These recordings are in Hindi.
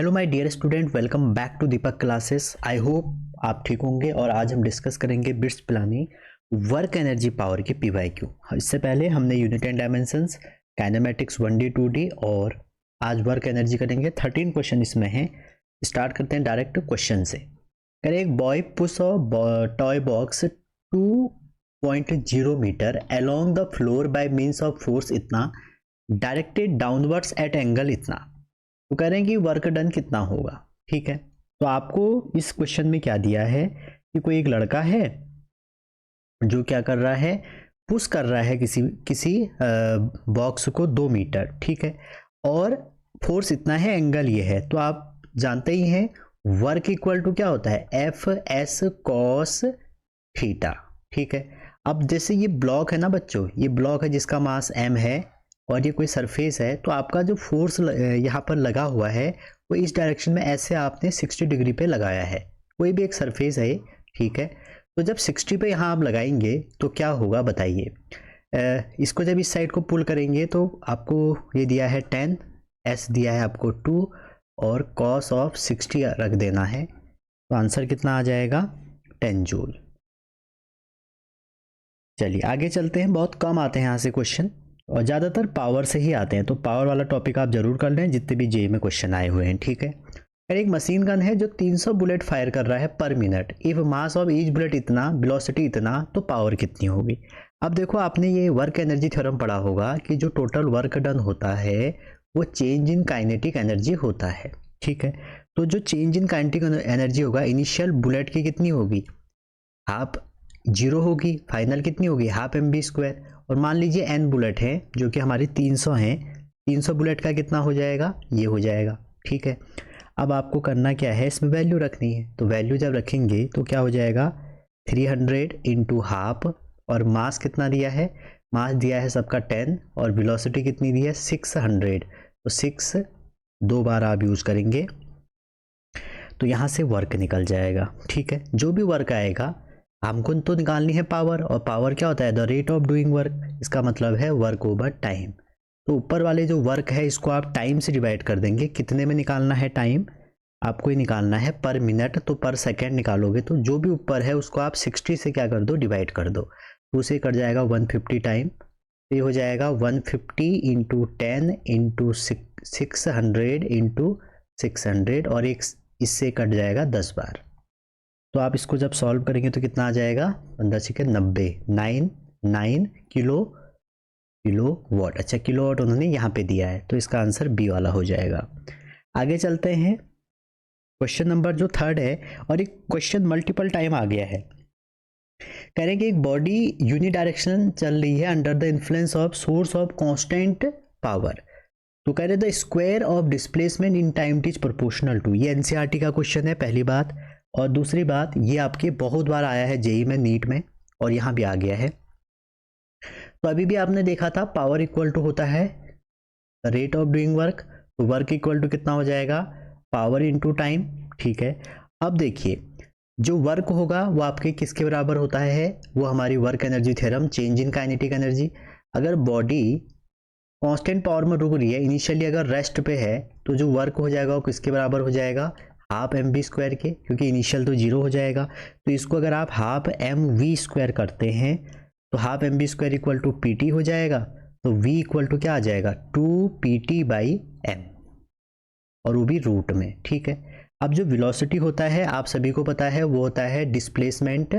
Hello my dear student, welcome back to Deepak classes. I hope आप ठीक होंगे। और आज हम डिस्कस करेंगे BITS Pilani work energy power की पीवाईक्यू। इससे पहले हमने unit and dimensions, kinematics 1D 2D और आज वर्क एनर्जी करेंगे। 13 क्वेश्चन इसमें हैं। स्टार्ट करते हैं डायरेक्ट क्वेश्चन से। करें एक boy push a toy box 2.0 metre along the floor by means of force इतना डायरेक्टेड डाउनवर्ड्स एट एंगल इतना। तो कह रहे हैं कि वर्क डन कितना होगा। ठीक है, तो आपको इस क्वेश्चन में क्या दिया है कि कोई एक लड़का है जो क्या कर रहा है, पुश कर रहा है किसी बॉक्स को 2 मीटर। ठीक है, और फोर्स इतना है, एंगल ये है। तो आप जानते ही हैं वर्क इक्वल टू क्या होता है, एफ एस कॉस थीटा। ठीक है, अब जैसे ये ब्लॉक है ना बच्चों, ये ब्लॉक है जिसका मास m है और ये कोई सरफेस है, तो आपका जो फोर्स यहाँ पर लगा हुआ है वो इस डायरेक्शन में ऐसे आपने 60 डिग्री पे लगाया है। कोई भी एक सरफेस है, ठीक है। तो जब 60 पे यहाँ आप लगाएंगे तो क्या होगा बताइए। इसको जब इस साइड को पुल करेंगे तो आपको ये दिया है 10, s दिया है आपको 2 और cos ऑफ 60 रख देना है। तो आंसर कितना आ जाएगा, 10 जूल। चलिए आगे चलते हैं। बहुत कम आते हैं यहाँ से क्वेश्चन और ज़्यादातर पावर से ही आते हैं, तो पावर वाला टॉपिक आप जरूर कर लें जितने भी जेई में क्वेश्चन आए हुए हैं। ठीक है, एक मशीन गन है जो 300 बुलेट फायर कर रहा है पर minute. If mass of each bullet इतना, वेलोसिटी इतना, तो पावर कितनी होगी। अब देखो, आपने ये वर्क एनर्जी थ्योरम पढ़ा होगा कि जो टोटल वर्क डन होता है वो चेंज इन काइनेटिक एनर्जी होता है। ठीक है, तो जो चेंज इन काइनेटिक एनर्जी होगा, इनिशियल बुलेट की कितनी होगी, हाफ 0 होगी, फाइनल कितनी होगी, हाफ mv²। और मान लीजिए n बुलेट है जो कि हमारी 300 हैं, 300 बुलेट का कितना हो जाएगा, ये हो जाएगा। ठीक है, अब आपको करना क्या है, इसमें वैल्यू रखनी है। तो वैल्यू जब रखेंगे तो क्या हो जाएगा, 300 इंटू हाफ, और मास कितना दिया है, मास दिया है सबका 10 और वेलोसिटी कितनी दी है 600। तो 6 2 बार आप यूज करेंगे तो यहाँ से वर्क निकल जाएगा। ठीक है, जो भी वर्क आएगा हमको तो निकालनी है पावर, और पावर क्या होता है, the rate of doing work. इसका मतलब है वर्क ओवर टाइम। तो ऊपर वाले जो वर्क है इसको आप टाइम से डिवाइड कर देंगे। कितने में निकालना है टाइम, आपको ही निकालना है पर मिनट, तो पर सेकेंड निकालोगे तो जो भी ऊपर है उसको आप 60 से क्या कर दो, डिवाइड कर दो। तो उसे कट जाएगा 150 टाइम। तो ये हो जाएगा 150 इंटू 10 इंटू 600 इंटू 600, और एक इससे कट जाएगा 10 बार। तो आप इसको जब सॉल्व करेंगे तो कितना आ जाएगा, 15×90, 9 किलो वाट। अच्छा, किलो वाट उन्होंने यहाँ पे दिया है, तो इसका आंसर बी वाला हो जाएगा। आगे चलते हैं, क्वेश्चन नंबर जो 3 है, और एक क्वेश्चन मल्टीपल टाइम आ गया है। कह रहे हैं कि एक बॉडी यूनिडायरेक्शनल चल रही है under the influence of source of constant power. तो कह रहे the square of displacement in time is proportional to. ये एनसीईआरटी का क्वेश्चन है, पहली बात। और दूसरी बात, ये आपके बहुत बार आया है जेई में, नीट में, और यहाँ भी आ गया है। तो अभी भी आपने देखा था पावर इक्वल टू होता है रेट ऑफ डूइंग वर्क। तो वर्क इक्वल टू कितना हो जाएगा, पावर इनटू टाइम। ठीक है, अब देखिए जो वर्क होगा वो आपके किसके बराबर होता है, वो हमारी work energy theorem, change in kinetic energy. अगर बॉडी कांस्टेंट पावर में रुक रही है, इनिशियली अगर रेस्ट पे है, तो जो वर्क हो जाएगा वो किसके बराबर हो जाएगा, हाफ mv² के, क्योंकि इनिशियल तो 0 हो जाएगा। तो इसको अगर आप हाफ mv² करते हैं तो half mv² equal to pt हो जाएगा। तो v इक्वल टू क्या आ जाएगा, 2pt/m, और वो भी रूट में। ठीक है, अब जो वेलोसिटी होता है आप सभी को पता है, वो होता है displacement,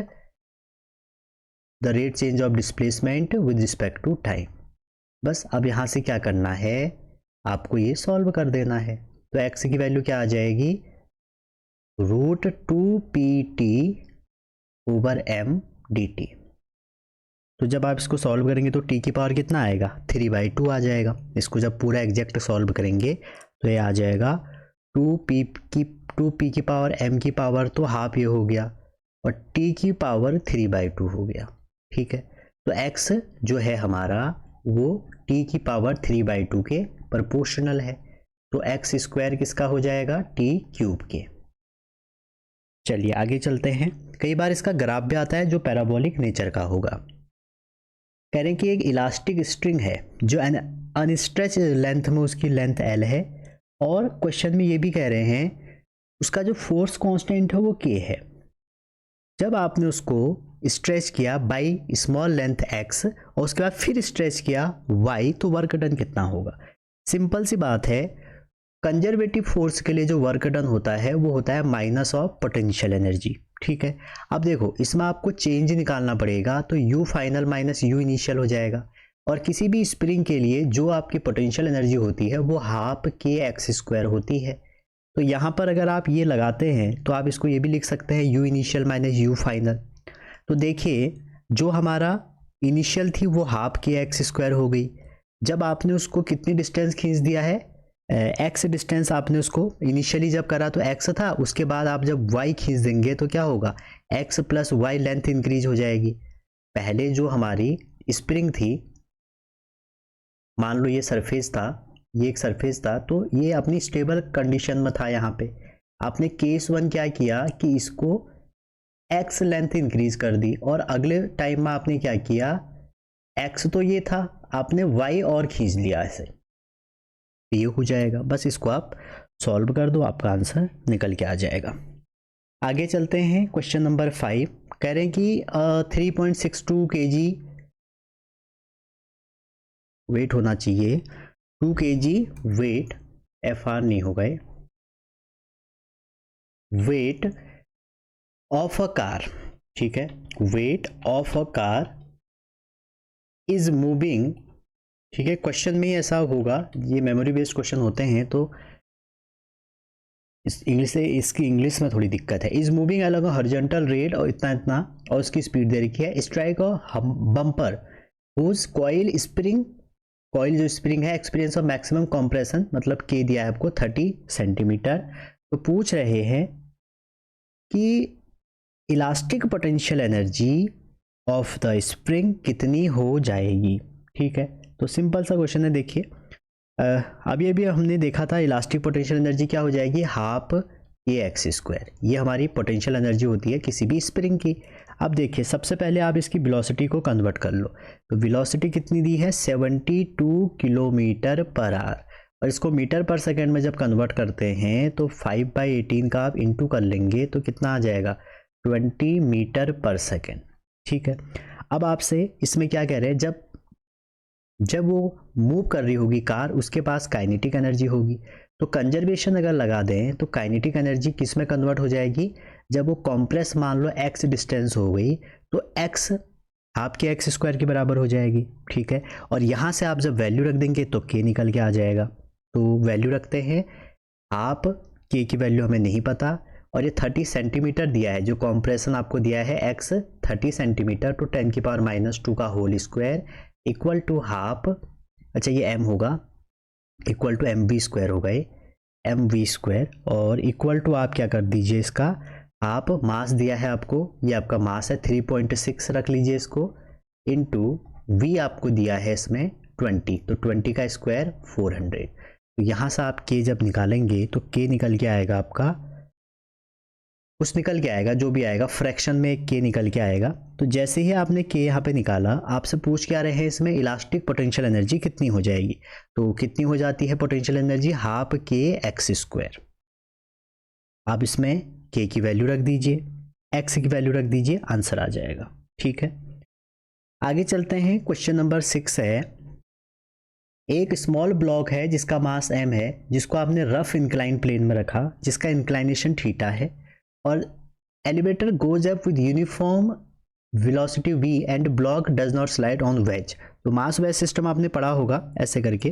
the rate change of displacement with respect to time. बस अब यहाँ से क्या करना है, आपको ये सॉल्व कर देना है। तो x की वैल्यू क्या आ जाएगी, √2pt/m dt। तो जब आप इसको सॉल्व करेंगे तो t की पावर कितना आएगा, 3/2 आ जाएगा। इसको जब पूरा एग्जैक्ट सॉल्व करेंगे तो ये आ जाएगा 2p की पावर m की पावर तो हाफ ये हो गया, और t की पावर 3/2 हो गया। ठीक है, तो x जो है हमारा वो t की पावर 3/2 के प्रोपोर्शनल है। तो x² किसका हो जाएगा, t³ के। चलिए आगे चलते हैं। कई बार इसका ग्राफ भी आता है जो पैराबोलिक नेचर का होगा। कह रहे हैं कि एक इलास्टिक स्ट्रिंग है जो अनस्ट्रेच लेंथ में, उसकी लेंथ L है, और क्वेश्चन में ये भी कह रहे हैं उसका जो फोर्स कांस्टेंट है वो के है। जब आपने उसको स्ट्रेच किया बाई स्मॉल लेंथ एक्स और उसके बाद फिर स्ट्रेच किया वाई, तो वर्क डन कितना होगा? सिंपल सी बात है, कंजर्वेटिव फोर्स के लिए जो वर्क डन होता है वो होता है माइनस ऑफ पोटेंशियल एनर्जी। ठीक है, अब देखो इसमें आपको चेंज निकालना पड़ेगा, तो you final minus you initial हो जाएगा। और किसी भी स्प्रिंग के लिए जो आपकी पोटेंशियल एनर्जी होती है वो हाफ के एक्स स्क्वायर होती है। तो यहाँ पर अगर आप ये लगाते हैं तो आप इसको ये भी लिख सकते हैं you initial minus you final. तो देखिए जो हमारा इनिशियल थी वो हाफ के एक्स स्क्वायर हो गई। जब आपने उसको कितनी डिस्टेंस खींच दिया है, एक्स डिस्टेंस आपने उसको इनिशियली जब करा तो एक्स था, उसके बाद आप जब वाई खींच देंगे तो क्या होगा, x plus y length increase हो जाएगी। पहले जो हमारी स्प्रिंग थी, मान लो ये सरफेस था, ये एक सरफेस था, तो ये अपनी स्टेबल कंडीशन में था। यहाँ पे आपने केस वन क्या किया कि इसको एक्स लेंथ इंक्रीज कर दी, और अगले टाइम में आपने क्या किया, एक्स तो ये था, आपने वाई और खींच लिया ऐसे, ये हो जाएगा। बस इसको आप सॉल्व कर दो, आपका आंसर निकल के आ जाएगा। आगे चलते हैं, क्वेश्चन नंबर 5 कह रहे हैं कि 3.62 kg वेट होना चाहिए, 2 kg वेट, एफ आर नहीं हो गए, वेट ऑफ अ कार, ठीक है, weight of a car is moving, ठीक है। क्वेश्चन में ऐसा होगा, ये मेमोरी बेस्ड क्वेश्चन होते हैं तो इस इंग्लिश से इसकी इंग्लिश में थोड़ी दिक्कत है। इज मूविंग अलग हॉरिजॉन्टल रेट और इतना इतना, और उसकी स्पीड दे रखी है, स्ट्राइक और bumper whose coil spring, coil जो स्प्रिंग है एक्सपीरियंस ऑफ मैक्सिमम कंप्रेशन, मतलब के दिया है आपको 30 सेंटीमीटर। तो पूछ रहे हैं कि elastic potential energy of the spring कितनी हो जाएगी, ठीक है। तो सिंपल सा क्वेश्चन है, देखिए अभी अभी हमने देखा था इलास्टिक पोटेंशियल एनर्जी क्या हो जाएगी, हाफ ए एक्स स्क्वायर, ये हमारी पोटेंशियल एनर्जी होती है किसी भी स्प्रिंग की। अब देखिए सबसे पहले आप इसकी वेलोसिटी को कन्वर्ट कर लो, तो वेलोसिटी कितनी दी है, 72 किलोमीटर पर आवर, और इसको मीटर पर सेकेंड में जब कन्वर्ट करते हैं तो 5/18 का आप इंटू कर लेंगे तो कितना आ जाएगा, 20 मीटर पर सेकेंड, ठीक है। अब आपसे इसमें क्या कह रहे हैं, जब वो मूव कर रही होगी कार, उसके पास काइनेटिक एनर्जी होगी, तो कंजर्वेशन अगर लगा दें तो काइनेटिक एनर्जी किस में कन्वर्ट हो जाएगी, जब वो कॉम्प्रेस मान लो एक्स डिस्टेंस हो गई तो एक्स हाफ के एक्स स्क्वायर के बराबर हो जाएगी, ठीक है। और यहाँ से आप जब वैल्यू रख देंगे तो के निकल के आ जाएगा। तो वैल्यू रखते हैं, हाफ के की वैल्यू हमें नहीं पता, और ये 30 सेंटीमीटर दिया है, जो कॉम्प्रेशन आपको दिया है एक्स 30 सेंटीमीटर, तो 10⁻⁻² का whole square equal to half, अच्छा ये m होगा, equal to m v square हो गए, एम वी स्क्वायर, और इक्वल टू आप क्या कर दीजिए इसका, आप मास दिया है आपको, ये आपका मास है 3.6 रख लीजिए इसको, इनटू v आपको दिया है इसमें 20, तो 20 का स्क्वायर 400। तो यहाँ से आप k जब निकालेंगे तो k निकल के आएगा आपका, कुछ निकल के आएगा, जो भी आएगा फ्रैक्शन में एक के निकल के आएगा। तो जैसे ही आपने के यहाँ पे निकाला, आपसे पूछ क्या रहे हैं इसमें, इलास्टिक पोटेंशियल एनर्जी कितनी हो जाएगी, तो कितनी हो जाती है पोटेंशियल एनर्जी, हाफ के एक्स स्क्वायर। आप इसमें के की वैल्यू रख दीजिए, एक्स की वैल्यू रख दीजिए, आंसर आ जाएगा, ठीक है। आगे चलते हैं, क्वेश्चन नंबर 6 है, एक स्मॉल ब्लॉक है जिसका मास m है, जिसको आपने रफ इंक्लाइन प्लेन में रखा, जिसका इंक्लाइनेशन थीटा है, और elevator goes up with uniform velocity v and block does not slide on wedge. तो मास वेज सिस्टम आपने पढ़ा होगा ऐसे करके।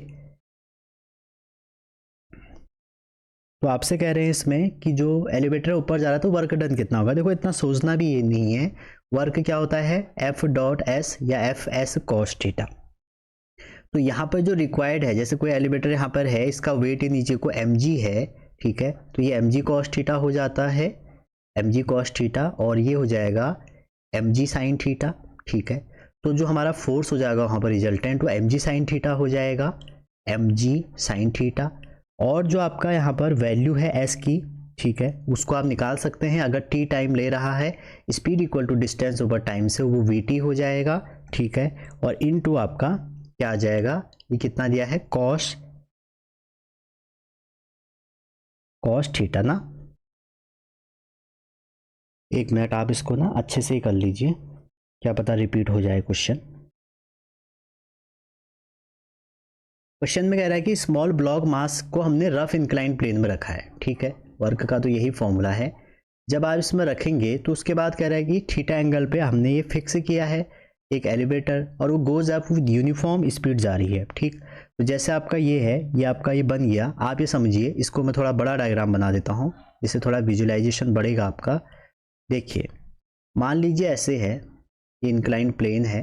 तो आपसे कह रहे हैं इसमें कि जो एलिवेटर ऊपर जा रहा है तो वर्क डन कितना होगा। देखो इतना सोचना भी ये नहीं है, वर्क क्या होता है, F.S या Fs cos थीटा। तो यहाँ पर जो रिक्वायर्ड है, जैसे कोई एलिवेटर यहाँ पर है, इसका वेट नीचे को mg है, ठीक है, तो ये mg cos थीटा हो जाता है, mg cos थीटा, और ये हो जाएगा mg sin थीटा, ठीक है। तो जो हमारा फोर्स हो जाएगा वहाँ पर रिजल्टेंट, वो mg sin थीटा हो जाएगा, mg sin थीटा, और जो आपका यहाँ पर वैल्यू है s की, ठीक है, उसको आप निकाल सकते हैं। अगर t टाइम ले रहा है, speed equal to distance over time से वो vt हो जाएगा, ठीक है, और इनटू आपका क्या आ जाएगा, ये कितना दिया है, cos कॉस थीटा ना, एक मिनट आप इसको ना अच्छे से ही कर लीजिए, क्या पता रिपीट हो जाए क्वेश्चन। क्वेश्चन में कह रहा है कि स्मॉल ब्लॉक मास को हमने रफ इंक्लाइन प्लेन में रखा है, ठीक है। वर्क का तो यही फॉर्मूला है। जब आप इसमें रखेंगे तो उसके बाद कह रहा है कि थीटा एंगल पे हमने ये फिक्स किया है एक एलिवेटर, और वो goes up with uniform speed जा रही है, ठीक। तो जैसे आपका ये है, ये आपका ये बन गया, आप ये समझिए, इसको मैं थोड़ा बड़ा डायग्राम बना देता हूँ, जिससे थोड़ा विजुअलाइजेशन बढ़ेगा आपका। देखिए, मान लीजिए ऐसे है, ये इंक्लाइन प्लेन है,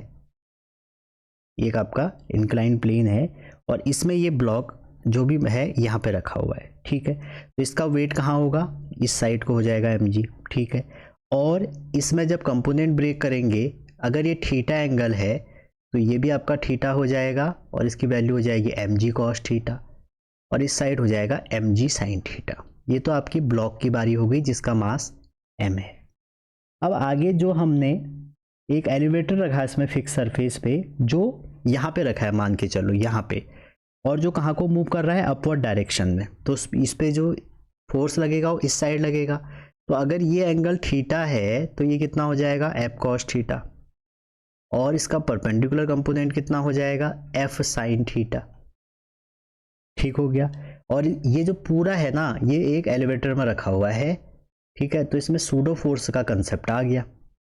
एक आपका इंक्लाइन प्लेन है, और इसमें ये ब्लॉक जो भी है यहाँ पे रखा हुआ है, ठीक है। तो इसका वेट कहाँ होगा, इस साइड को हो जाएगा mg, ठीक है। और इसमें जब कंपोनेंट ब्रेक करेंगे, अगर ये थीटा एंगल है तो ये भी आपका थीटा हो जाएगा, और इसकी वैल्यू हो जाएगी mg cos थीटा, और इस साइड हो जाएगा mg sin थीटा। ये तो आपकी ब्लॉक की बारी हो गई जिसका मास m है। अब आगे जो हमने एक एलिवेटर रखा है इसमें फिक्स सरफेस पे, जो यहाँ पे रखा है, मान के चलो यहाँ पे, और जो कहाँ को मूव कर रहा है, अपवर्ड डायरेक्शन में, तो इस पे जो फोर्स लगेगा वो इस साइड लगेगा। तो अगर ये एंगल थीटा है तो ये कितना हो जाएगा, f cos थीटा, और इसका परपेंडिकुलर कंपोनेंट कितना हो जाएगा, f sin थीटा, ठीक हो गया। और ये जो पूरा है ना, ये एक एलिवेटर में रखा हुआ है, ठीक है। तो इसमें सूडो फोर्स का कंसेप्ट आ गया।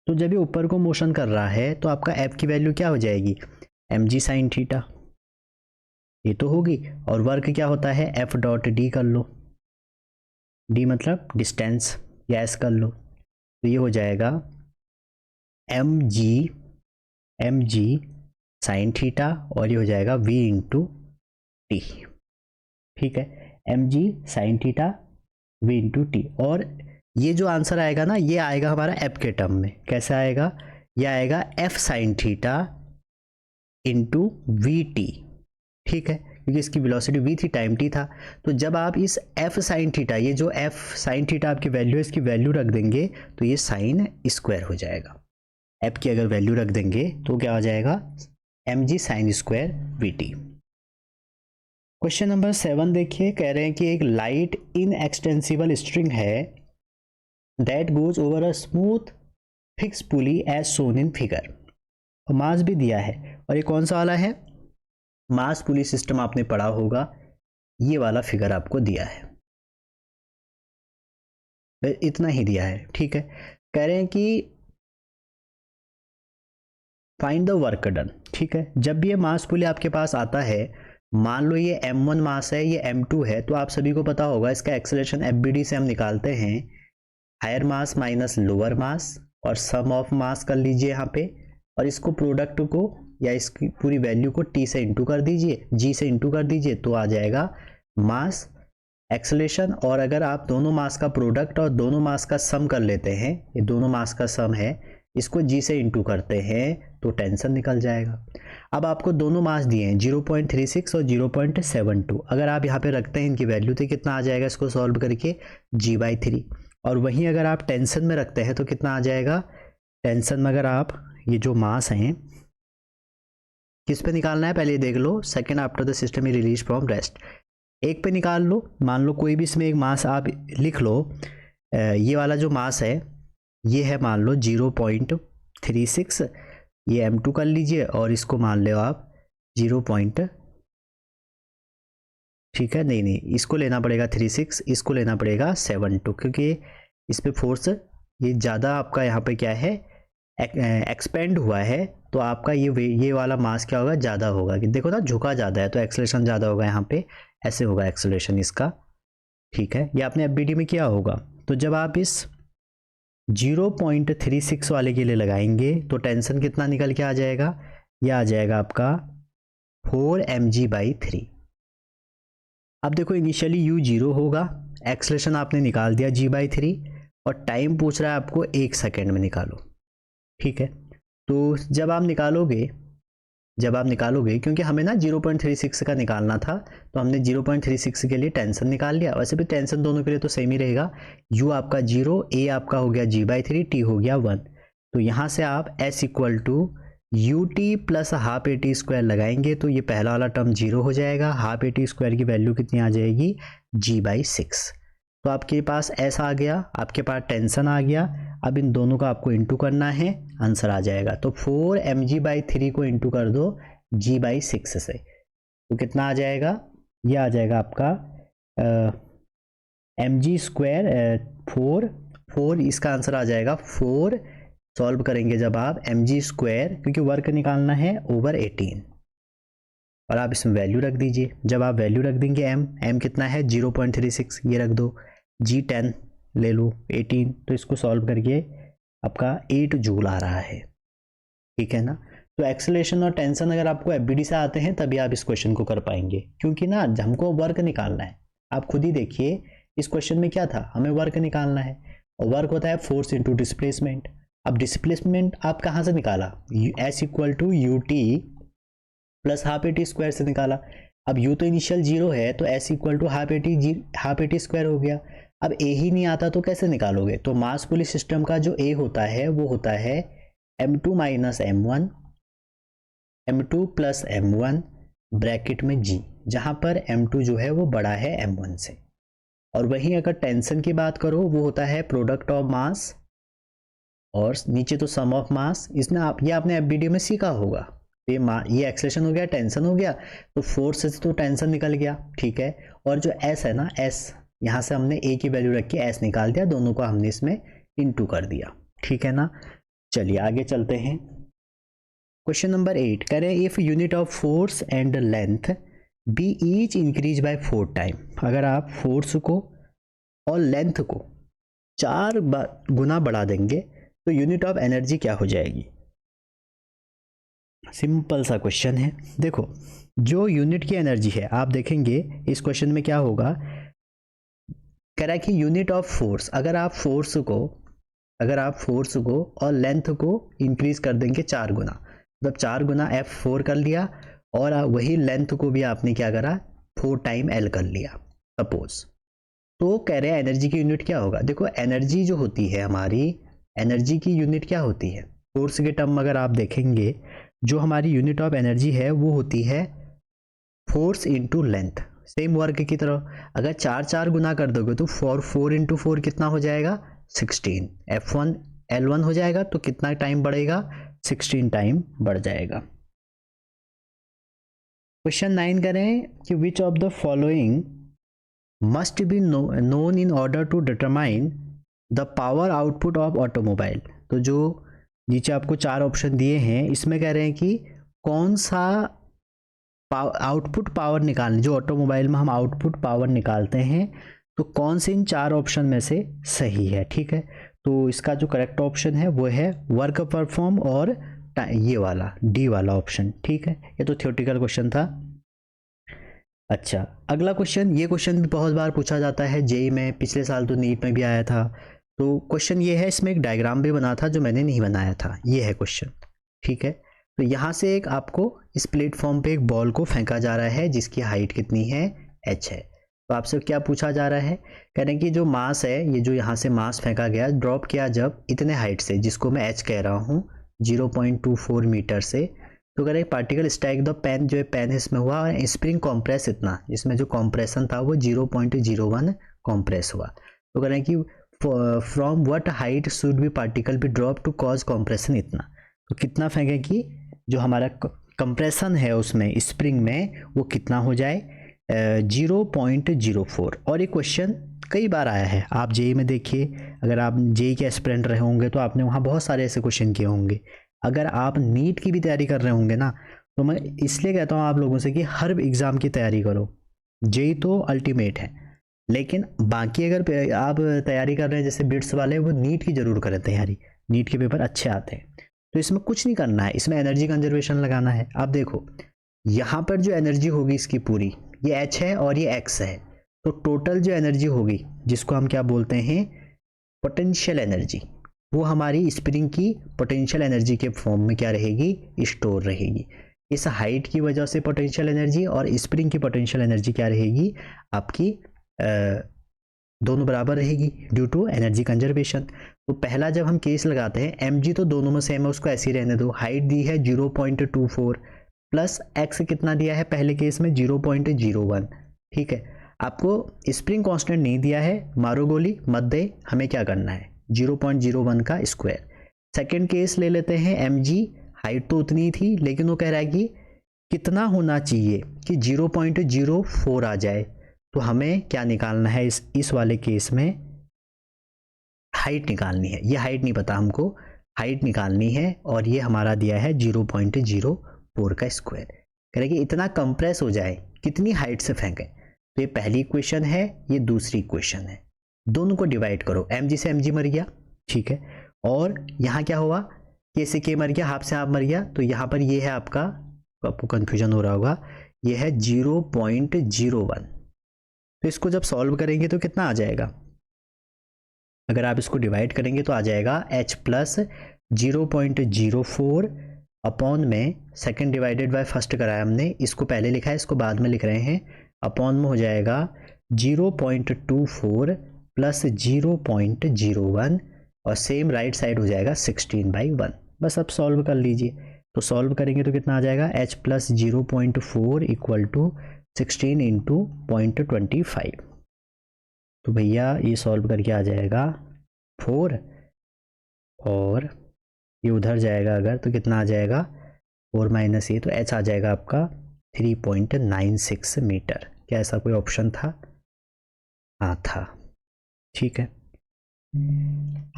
तो जब ये ऊपर को मोशन कर रहा है तो आपका f की वैल्यू क्या हो जाएगी, mg sin थीटा, ये तो होगी। और वर्क क्या होता है, f डॉट d कर लो, d मतलब डिस्टेंस, या s कर लो, तो ये हो जाएगा mg sin थीटा, और ये हो जाएगा v इंटू टी, ठीक है। mg sin theta v into T, और ये जो आंसर आएगा ना, ये आएगा हमारा f के टर्म में। कैसे आएगा, ये आएगा f sin theta into we T, ठीक है, क्योंकि इसकी वेलोसिटी v थी, टाइम t था। तो जब आप इस f sin थीटा, ये जो f sin थीटा आपकी वैल्यू है, इसकी वैल्यू रख देंगे तो ये साइन स्क्वायर हो जाएगा। f की अगर वैल्यू रख देंगे तो क्या हो जाएगा, mg sin square vt। Question number 7 देखिए, कह रहे हैं कि एक लाइट इनएक्सटेंसिबल स्ट्रिंग है that goes over a smooth fix pulley as shown in figure, और मास भी दिया है। और ये कौन सा वाला है, मास पुली सिस्टम आपने पढ़ा होगा, ये वाला फिगर आपको दिया है, इतना ही दिया है, ठीक है। कह रहे हैं कि फाइंड द वर्क डन, ठीक है। जब भी ये मास पुली आपके पास आता है, मान लो ये m1 मास है, ये m2 है, तो आप सभी को पता होगा इसका एक्सेलरेशन FBD से हम निकालते हैं, हायर मास माइनस लोअर मास, और सम ऑफ मास कर लीजिए यहाँ पे, और इसको प्रोडक्ट को या इसकी पूरी वैल्यू को t से इंटू कर दीजिए, g से इंटू कर दीजिए, तो आ जाएगा मास एक्सेलरेशन। और अगर आप दोनों मास का प्रोडक्ट और दोनों मास का सम कर लेते हैं, ये दोनों मास का सम है, इसको g से इंटू करते हैं तो टेंशन निकल जाएगा। अब आपको दोनों मास दिए हैं 0.36 और 0.72, अगर आप यहाँ पे रखते हैं इनकी वैल्यू तो कितना आ जाएगा, इसको सॉल्व करके g/3। और वहीं अगर आप टेंशन में रखते हैं तो कितना आ जाएगा, टेंशन में अगर आप ये जो मास हैं किस पे निकालना है पहले ये देख लो, second after the system release from rest, एक पे निकाल लो। मान लो कोई भी इसमें एक मास आप लिख लो, ये वाला जो मास है ये है मान लो 0.36, ये m2 कर लीजिए, और इसको मान लो आप 0. ठीक है, नहीं इसको लेना पड़ेगा 36, इसको लेना पड़ेगा 72, क्योंकि इस पे फोर्स ये ज़्यादा आपका यहाँ पे क्या है, एक्सपेंड हुआ है, तो आपका ये वाला मास क्या होगा, ज़्यादा होगा। कि देखो ना, झुका ज़्यादा है तो एक्सेलरेशन ज़्यादा होगा, यहाँ पे ऐसे होगा एक्सेलरेशन इसका, ठीक है। ये आपने FBD में किया होगा। तो जब आप इस 0.36 वाले के लिए लगाएंगे तो टेंशन कितना निकल के आ जाएगा, ये आ जाएगा आपका 4 mg/3। अब देखो इनिशियली u 0 होगा, एक्सेलरेशन आपने निकाल दिया g/3, और टाइम पूछ रहा है आपको 1 सेकेंड में निकालो, ठीक है। तो जब आप निकालोगे क्योंकि हमें ना 0.36 का निकालना था, तो हमने 0.36 के लिए टेंशन निकाल लिया। वैसे भी टेंशन दोनों के लिए तो सेम ही रहेगा, u आपका 0, a आपका हो गया g/3, t हो गया 1। तो यहाँ से आप s equal to ut plus half at square लगाएंगे तो ये पहला वाला टर्म 0 हो जाएगा, हाफ at स्क्वायर की वैल्यू कितनी आ जाएगी, g/6। तो आपके पास S आ गया, आपके पास टेंशन आ गया। अब इन दोनों का आपको इंटू करना है, आंसर आ जाएगा। तो 4mg/3 को इंटू कर दो g/6 से, तो कितना आ जाएगा, ये आ जाएगा आपका mg²। 4 इसका आंसर आ जाएगा 4। सॉल्व करेंगे जब आप mg², क्योंकि वर्क निकालना है, ओवर 18, और आप इसमें वैल्यू रख दीजिए। जब आप वैल्यू रख देंगे m कितना है 0.36, ये रख दो, g 10 ले लो, 18, तो इसको सॉल्व करके आपका 8 जूल आ रहा है, ठीक है ना। तो एक्सेलरेशन और टेंशन अगर आपको एफबीडी से आते हैं तभी आप इस क्वेश्चन को कर पाएंगे, क्योंकि ना हमको वर्क निकालना है। आप खुद ही देखिए इस क्वेश्चन में क्या था, हमें वर्क निकालना है, और वर्क होता है फोर्स इंटू डिस्प्लेसमेंट। अब डिस्प्लेसमेंट आप कहाँ से निकाला, S = ut plus half A T square से निकाला। अब u तो इनिशियल 0 है, तो S = half A T square हो गया। अब a ही नहीं आता तो कैसे निकालोगे, तो मास पुली सिस्टम का जो a होता है वो होता है m2 - m1, m2 + m1 bracket में g, जहाँ पर m2 जो है वो बड़ा है m1 से। और वहीं अगर टेंशन की बात करो, वो होता है प्रोडक्ट ऑफ मास, और नीचे तो सम ऑफ मास। इसमें ये आपने एफबीडी में सीखा होगा। ये एक्सेलेरेशन हो गया, टेंशन हो गया, तो फोर्स से तो टेंशन निकल गया, ठीक है। और जो S है ना, S यहाँ से हमने A की वैल्यू रख के S निकाल दिया, दोनों को हमने इसमें इंटू कर दिया, ठीक है ना। चलिए आगे चलते हैं। क्वेश्चन नंबर 8 कह रहे हैं if unit of force and length be each increase by 4 time. अगर आप फोर्स को और लेंथ को 4 गुना बढ़ा देंगे तो यूनिट ऑफ एनर्जी क्या हो जाएगी। सिंपल सा क्वेश्चन है। देखो जो यूनिट की एनर्जी है, आप देखेंगे इस क्वेश्चन में क्या होगा, कह रहा है कि यूनिट ऑफ फोर्स, अगर आप फोर्स को और लेंथ को इंक्रीज कर देंगे 4 गुना, मतलब 4 गुना F4 कर लिया, और वही लेंथ को भी आपने क्या करा 4 टाइम L कर लिया सपोज, तो कह रहे हैं एनर्जी की यूनिट क्या होगा। देखो एनर्जी जो होती है हमारी, एनर्जी की यूनिट क्या होती है, फोर्स के टर्म अगर आप देखेंगे, जो हमारी यूनिट ऑफ एनर्जी है वो होती है force into length, same work की तरह। अगर 4 गुना कर दोगे तो 4 इंटू 4 कितना हो जाएगा 16, F1 L1 हो जाएगा, तो कितना टाइम बढ़ेगा 16 टाइम बढ़ जाएगा। क्वेश्चन 9 करें कि which of the following must be known in order to determine the power output of automobile. तो जो नीचे आपको 4 ऑप्शन दिए हैं, इसमें कह रहे हैं कि कौन सा आउटपुट पावर निकालने, जो ऑटोमोबाइल में हम आउटपुट पावर निकालते हैं, तो कौन से इन 4 ऑप्शन में से सही है, ठीक है। तो इसका जो करेक्ट ऑप्शन है वो है वर्क परफॉर्म और ये वाला डी वाला ऑप्शन, ठीक है। ये तो थ्योरेटिकल क्वेश्चन था। अच्छा अगला क्वेश्चन, ये क्वेश्चन भी बहुत बार पूछा जाता है जेई में, पिछले साल तो नीट में भी आया था। तो क्वेश्चन ये है, इसमें एक डायग्राम भी बना था जो मैंने नहीं बनाया था, ये है क्वेश्चन, ठीक है। तो यहाँ से एक आपको इस प्लेटफॉर्म पे एक बॉल को फेंका जा रहा है जिसकी हाइट कितनी है h है। तो आपसे क्या पूछा जा रहा है, कह रहे हैं कि जो मास है, ये जो यहाँ से मास फेंका गया, ड्रॉप किया जब इतने हाइट से, जिसको मैं h कह रहा हूँ 0.24 मीटर से, तो कह रहे हैं पार्टिकल स्ट्राइक द पेन, जो पेन इसमें हुआ, और स्प्रिंग कॉम्प्रेस इतना, जिसमें जो कॉम्प्रेशन था वो 0.01 कॉम्प्रेस हुआ। तो कह रहे हैं कि from what height should be particle be drop to cause compression इतना। तो कितना फेंके कि जो हमारा कंप्रेशन है उसमें स्प्रिंग में वो कितना हो जाए 0.04। और ये क्वेश्चन कई बार आया है, आप जेई में देखिए, अगर आप जेई के एस्पिरेंट रहे होंगे तो आपने वहाँ बहुत सारे ऐसे क्वेश्चन किए होंगे। अगर आप नीट की भी तैयारी कर रहे होंगे ना, तो मैं इसलिए कहता हूँ आप लोगों से कि हर एग्ज़ाम की तैयारी करो। जेई तो अल्टीमेट है, लेकिन बाकी अगर आप तैयारी कर रहे हैं जैसे बिट्स वाले, वो नीट की ज़रूर करें तैयारी, नीट के पेपर अच्छे आते हैं। तो इसमें कुछ नहीं करना है, इसमें एनर्जी कंजर्वेशन लगाना है। आप देखो यहाँ पर जो एनर्जी होगी इसकी पूरी, ये h है और ये x है, तो टोटल जो एनर्जी होगी जिसको हम क्या बोलते हैं पोटेंशियल एनर्जी, वो हमारी स्प्रिंग की पोटेंशियल एनर्जी के फॉर्म में क्या रहेगी, स्टोर रहेगी। इस हाइट की वजह से पोटेंशियल एनर्जी और स्प्रिंग की पोटेंशियल एनर्जी क्या रहेगी आपकी, दोनों बराबर रहेगी ड्यू टू एनर्जी कंजर्वेशन। तो पहला जब हम केस लगाते हैं mg तो दोनों में सेम है, उसको ऐसे ही रहने दो। हाइट दी है 0.24 प्लस x कितना दिया है पहले केस में 0.01, ठीक है। आपको स्प्रिंग कांस्टेंट नहीं दिया है, मारो गोली मत दे, हमें क्या करना है 0.01 का स्क्वायर। सेकेंड केस ले लेते हैं mg, हाइट तो उतनी थी लेकिन वो कह रहा है कि कितना होना चाहिए कि 0.04 आ जाए। तो हमें क्या निकालना है इस वाले केस में, हाइट निकालनी है। ये हाइट नहीं पता हमको, हाइट निकालनी है और ये हमारा दिया है 0.04 का स्क्वायर। कह रहे कि इतना कंप्रेस हो जाए, कितनी हाइट से फेंके। तो ये पहली इक्वेशन है, ये दूसरी इक्वेशन है। दोनों को डिवाइड करो, mg से mg मर गया, ठीक है, और यहाँ क्या हुआ, k से k मर गया, हाफ से हाफ मर गया। तो यहाँ पर ये है आपको कंफ्यूजन हो रहा होगा, ये है 0.01। तो इसको जब सॉल्व करेंगे तो कितना आ जाएगा, अगर आप इसको डिवाइड करेंगे तो आ जाएगा h प्लस 0.04 अपॉन में सेकंड डिवाइडेड बाय फर्स्ट कराया हमने, इसको पहले लिखा है, इसको बाद में लिख रहे हैं, अपॉन में हो जाएगा 0.24 प्लस 0.01 और सेम राइट साइड हो जाएगा 16/1। बस अब सॉल्व कर लीजिए। तो सॉल्व करेंगे तो कितना आ जाएगा, h plus 0.4 equal to 16 into 0.25। तो भैया ये सॉल्व करके आ जाएगा 4 और ये उधर जाएगा अगर तो कितना आ जाएगा 4 माइनस ये, तो h आ जाएगा आपका 3.96 मीटर। क्या ऐसा कोई ऑप्शन था? हाँ था, ठीक है।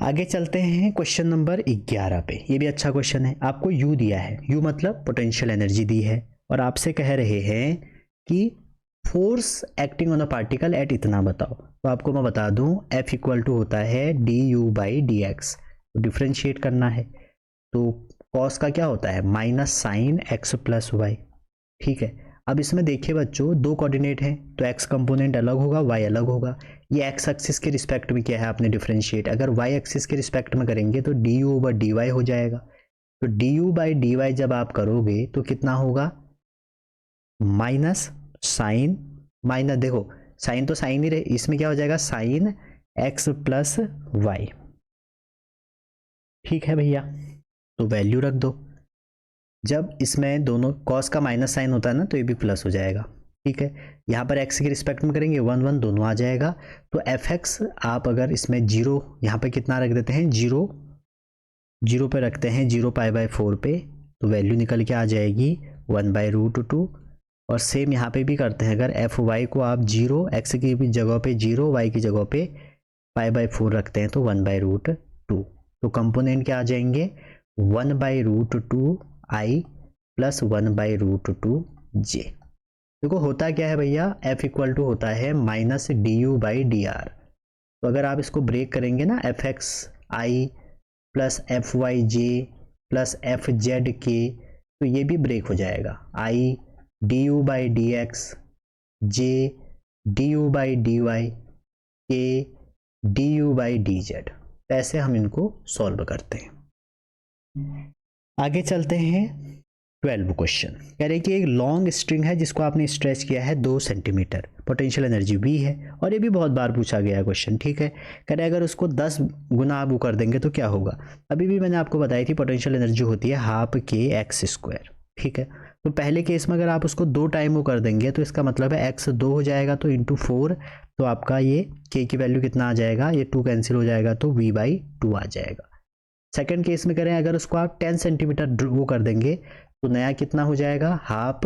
आगे चलते हैं क्वेश्चन नंबर 11 पे। ये भी अच्छा क्वेश्चन है। आपको U दिया है, U मतलब पोटेंशियल एनर्जी दी है और आपसे कह रहे हैं कि force acting on a particle at इतना बताओ। तो आपको मैं बता दूं F इक्वल टू होता है du/dx। तो डिफ्रेंशिएट करना है, तो कॉस का क्या होता है minus sine x plus y, ठीक है। अब इसमें देखिए बच्चों, दो कोऑर्डिनेट हैं तो x कंपोनेंट अलग होगा, y अलग होगा। ये x एक्सिस के रिस्पेक्ट में क्या है आपने डिफरेंशिएट, अगर y एक्सिस के रिस्पेक्ट में करेंगे तो du/dy हो जाएगा। तो du/dy जब आप करोगे तो कितना होगा, माइनस साइन, माइनस देखो साइन तो साइन ही रहे, इसमें क्या हो जाएगा साइन x प्लस वाई, ठीक है भैया। तो वैल्यू रख दो, जब इसमें दोनों कॉस का माइनस साइन होता है ना तो ये भी प्लस हो जाएगा, ठीक है। यहाँ पर x के रिस्पेक्ट में करेंगे 1 1 दोनों आ जाएगा। तो fx आप अगर इसमें 0 यहाँ पे कितना रख देते हैं, 0 पे रखते हैं, 0π/4 पे, तो वैल्यू निकल के आ जाएगी 1/√2। और सेम यहाँ पे भी करते हैं, अगर fy को आप 0 x की भी जगह पे 0 y की जगह पे π/4 रखते हैं तो 1/√2। तो कंपोनेंट क्या आ जाएंगे 1/√2 i प्लस 1/√2 j। देखो होता क्या है भैया, f इक्वल टू होता है माइनस du/dr। तो अगर आप इसको ब्रेक करेंगे ना, fx i plus fyj plus fzk, तो ये भी ब्रेक हो जाएगा, i du/dx, j du/dy, k du/dz। ऐसे हम इनको सॉल्व करते हैं। आगे चलते हैं 12 क्वेश्चन। कह रहे कि एक लॉन्ग स्ट्रिंग है जिसको आपने स्ट्रेच किया है 2 सेंटीमीटर, पोटेंशियल एनर्जी V है, और ये भी बहुत बार पूछा गया क्वेश्चन, ठीक है। कह रहे अगर उसको 10 गुना आप कर देंगे तो क्या होगा। अभी भी मैंने आपको बताई थी पोटेंशियल एनर्जी होती है हाफ kx², ठीक है। तो पहले केस में अगर आप उसको 2 टाइम वो कर देंगे तो इसका मतलब है x 2 हो जाएगा तो इंटू 4, तो आपका ये k की वैल्यू कितना आ जाएगा, ये 2 कैंसिल हो जाएगा तो v/2 आ जाएगा। सेकंड केस में करें अगर उसको आप 10 सेंटीमीटर वो कर देंगे तो नया कितना हो जाएगा, हाफ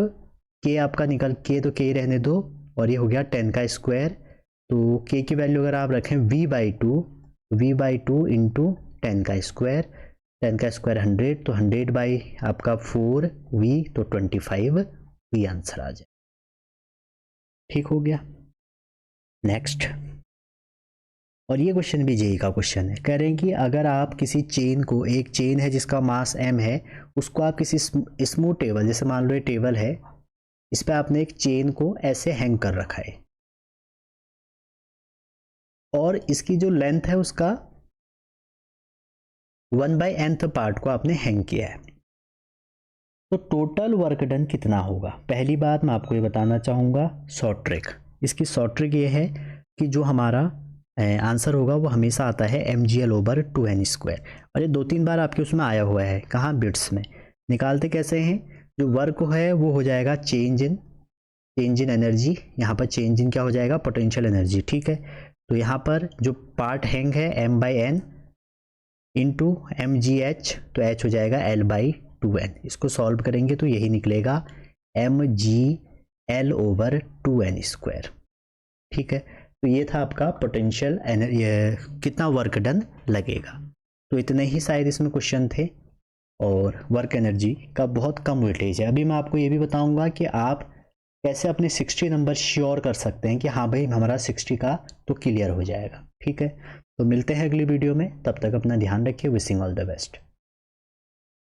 k आपका निकल के, तो k रहने दो, और ये हो गया 10 का स्क्वायर। तो k की वैल्यू अगर आप रखें v/2 इंटू 10 का स्क्वायर, 10 का स्क्वायर 100, तो 100 बाई आपका 4v तो 25v आंसर आ जाए, ठीक हो गया। नेक्स्ट, और ये क्वेश्चन भी जेई का क्वेश्चन है। कह रहे हैं कि अगर आप किसी चेन को, एक चेन है जिसका मास m है, उसको आप किसी स्मूथ टेबल, जैसे मान लो ये टेबल है, इस पे आपने एक चेन को ऐसे हैंग कर रखा है और इसकी जो लेंथ है उसका 1/nth पार्ट को आपने हैंग किया है, तो टोटल वर्क डन कितना होगा। पहली बात मैं आपको ये बताना चाहूँगा, शॉर्ट ट्रिक, इसकी शॉर्ट ट्रिक ये है कि जो हमारा आंसर होगा वो हमेशा आता है mgl/2n², और ये 2-3 बार आपके उसमें आया हुआ है, कहाँ बिट्स में। निकालते कैसे हैं, जो वर्क है वो हो जाएगा change in change in energy, यहाँ पर चेंज इन क्या हो जाएगा, पोटेंशियल एनर्जी, ठीक है। तो यहाँ पर जो पार्ट हैंग है m/n इंटू mgh, तो h हो जाएगा L/2n। इसको सॉल्व करेंगे तो यही निकलेगा mgL/2n², ठीक है। तो ये था आपका पोटेंशियल कितना वर्क डन लगेगा। तो इतने ही शायद इसमें क्वेश्चन थे और वर्क एनर्जी का बहुत कम वेटेज है। अभी मैं आपको ये भी बताऊंगा कि आप कैसे अपने 60 नंबर श्योर कर सकते हैं कि हाँ भाई हमारा 60 का तो क्लियर हो जाएगा, ठीक है। तो मिलते हैं अगली वीडियो में, तब तक अपना ध्यान रखिए। Wishing all the best.